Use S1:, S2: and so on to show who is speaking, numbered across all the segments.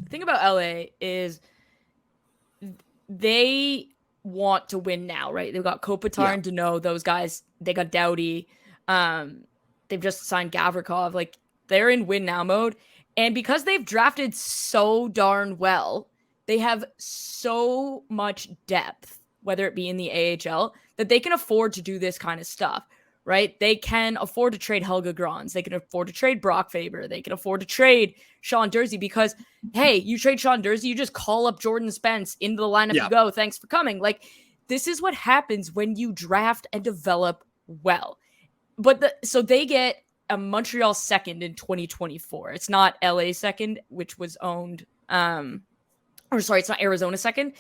S1: thing about LA is they want to win now, right? They've got Kopitar and Danault, those guys. They got Doughty. They've just signed Gavrikov. Like, they're in win now mode. And because they've drafted so darn well, they have so much depth, whether it be in the AHL, that they can afford to do this kind of stuff, right? They can afford to trade Helga Grans. They can afford to trade Brock Faber. They can afford to trade Sean Durzi because, hey, you trade Sean Durzi, you just call up Jordan Spence into the lineup. You go, thanks for coming. Like, this is what happens when you draft and develop well. But so they get a Montreal second in 2024. It's not LA second, which was owned, it's not Arizona second.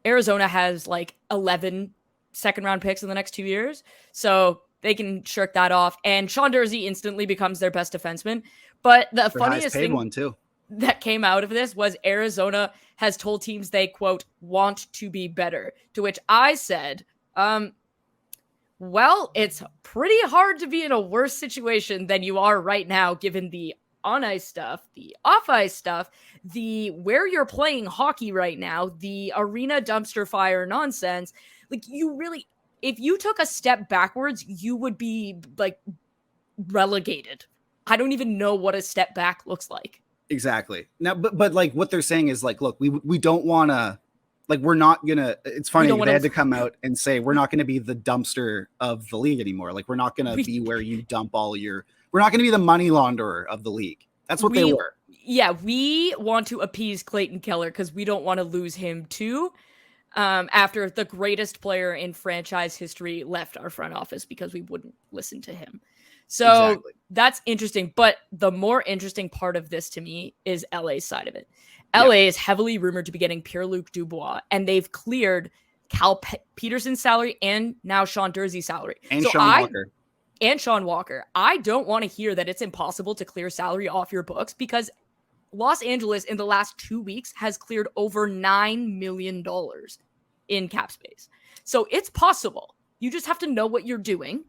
S1: Arizona has like 11 second round picks in the next 2 years. So they can shirk that off. And Sean Durzi instantly becomes their best defenseman. But the funniest thing
S2: one too
S1: that came out of this was Arizona has told teams they, quote, want to be better. To which I said, well, it's pretty hard to be in a worse situation than you are right now, given the on-ice stuff, the off-ice stuff, the where you're playing hockey right now, the arena dumpster fire nonsense. Like, you really, if you took a step backwards, you would be, like, relegated. I don't even know what a step back looks like.
S2: Exactly. Now, but like, what they're saying is, like, look, we don't want to, like, we're not going to, it's funny, they had to come out and say, we're not going to be the dumpster of the league anymore. Like, we're not going to be where you dump all your, we're not going to be the money launderer of the league. That's what they were.
S1: Yeah, we want to appease Clayton Keller because we don't want to lose him too. After the greatest player in franchise history left our front office because we wouldn't listen to him. So That's interesting. But the more interesting part of this to me is LA's side of it. LA is heavily rumored to be getting Pierre-Luc Dubois, and they've cleared Cal Peterson's salary and now Sean Durzi's salary.
S2: And Sean Walker.
S1: I don't want to hear that it's impossible to clear salary off your books because Los Angeles in the last 2 weeks has cleared over $9 million in cap space. So it's possible. You just have to know what you're doing.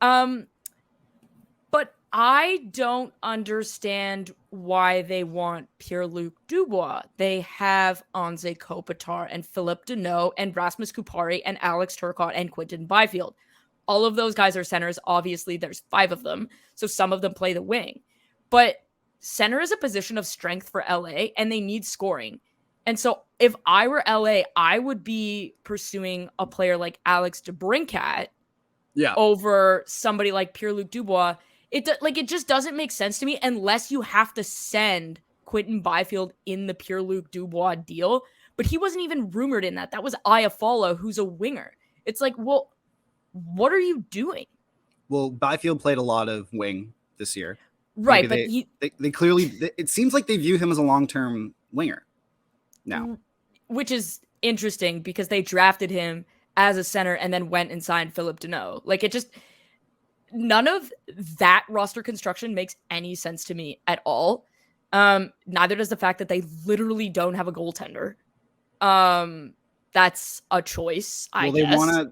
S1: But I don't understand why they want Pierre-Luc Dubois. They have Anze Kopitar and Philip Danault and Rasmus Kupari and Alex Turcotte and Quinton Byfield. All of those guys are centers. Obviously, there's 5 of them, so some of them play the wing. But center is a position of strength for LA, and they need scoring. And so if I were LA, I would be pursuing a player like Alex DeBrincat over somebody like Pierre-Luc Dubois. It just doesn't make sense to me unless you have to send Quinton Byfield in the Pierre-Luc Dubois deal. But he wasn't even rumored in that. That was Iafallo, who's a winger. It's like, well, what are you doing?
S2: Well, Byfield played a lot of wing this year.
S1: Right,
S2: maybe but they clearly, it seems like they view him as a long-term winger now.
S1: Which is interesting because they drafted him as a center and then went and signed Philip Danault. Like, it just, none of that roster construction makes any sense to me at all. Neither does the fact that they literally don't have a goaltender. That's a choice, I guess.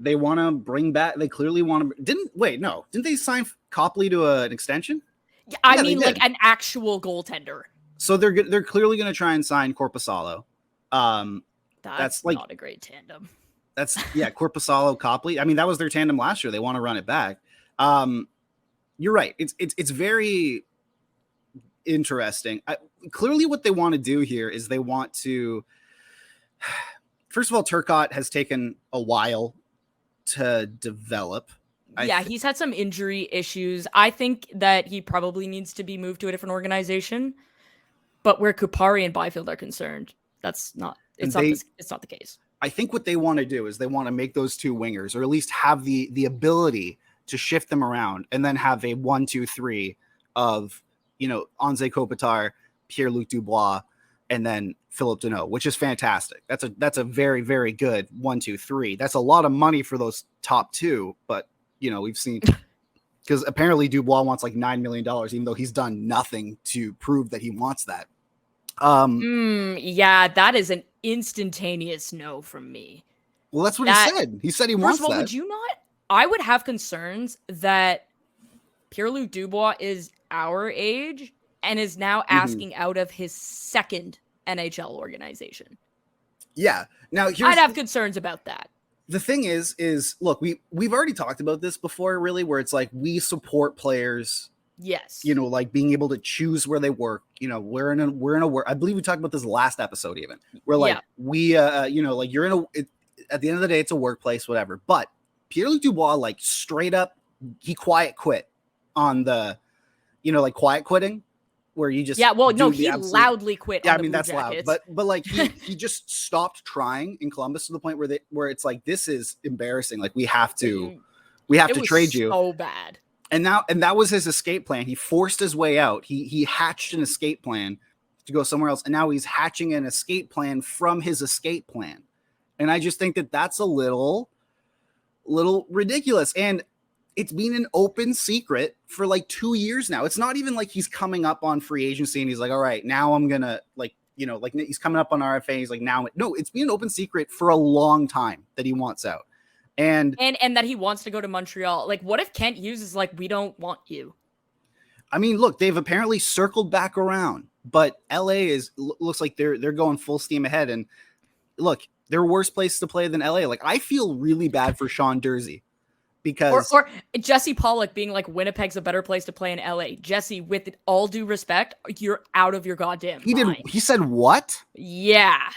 S2: They want to bring back, they clearly want to, didn't they sign Copley to an extension?
S1: I mean, like an actual goaltender.
S2: So they're clearly going to try and sign Korpisalo.
S1: That's like not a great tandem.
S2: That's Korpisalo, Copley. I mean, that was their tandem last year. They want to run it back. You're right. It's very interesting. Clearly, what they want to do here is they want to. First of all, Turcotte has taken a while to develop.
S1: He's had some injury issues. I think that he probably needs to be moved to a different organization. But where Kupari and Byfield are concerned, it's not the case.
S2: I think what they want to do is they want to make those 2 wingers, or at least have the ability to shift them around, and then have a 1-2-3 of, Anze Kopitar, Pierre-Luc Dubois, and then Philip Danault, which is fantastic. That's a very, very good 1-2-3. That's a lot of money for those top 2, but we've seen, because apparently Dubois wants like $9 million, even though he's done nothing to prove that he wants that.
S1: That is an instantaneous no from me.
S2: Well, that's what he said. He said he wants that.
S1: Would you not? I would have concerns that Pierre-Luc Dubois is our age and is now asking out of his second NHL organization.
S2: Yeah. Now
S1: I'd have concerns about that.
S2: The thing is look, we've already talked about this before, really, where it's like we support players.
S1: Yes.
S2: You know, like being able to choose where they work. You know, we're in a work. I believe we talked about this last episode even. We're like, we, you know, like you're at the end of the day, it's a workplace, whatever. But Pierre-Luc Dubois, like straight up, he quiet quit on the, you know, like quiet quitting where you just,
S1: he loudly quit.
S2: Yeah,
S1: on
S2: I mean, that's
S1: Jackets.
S2: loud, but like he just stopped trying in Columbus to the point where it's like, this is embarrassing. Like we have to trade you.
S1: So bad.
S2: And that was his escape plan. He forced his way out. He hatched an escape plan to go somewhere else. And now he's hatching an escape plan from his escape plan. And I just think that that's a little ridiculous. And it's been an open secret for like 2 years now. It's not even like he's coming up on free agency and he's like, all right, now I'm going to like, you know, like he's coming up on RFA. He's like, no, it's been an open secret for a long time that he wants out. And
S1: that he wants to go to Montreal. Like, what if Kent Hughes is like, we don't want you?
S2: I mean, look, they've apparently circled back around, but LA looks like they're going full steam ahead. And look, they're a worse place to play than LA. Like, I feel really bad for Sean Durzi because
S1: or Jesse Pollock being like, Winnipeg's a better place to play in LA. Jesse, with all due respect, you're out of your goddamn mind.
S2: He said what?
S1: Yeah.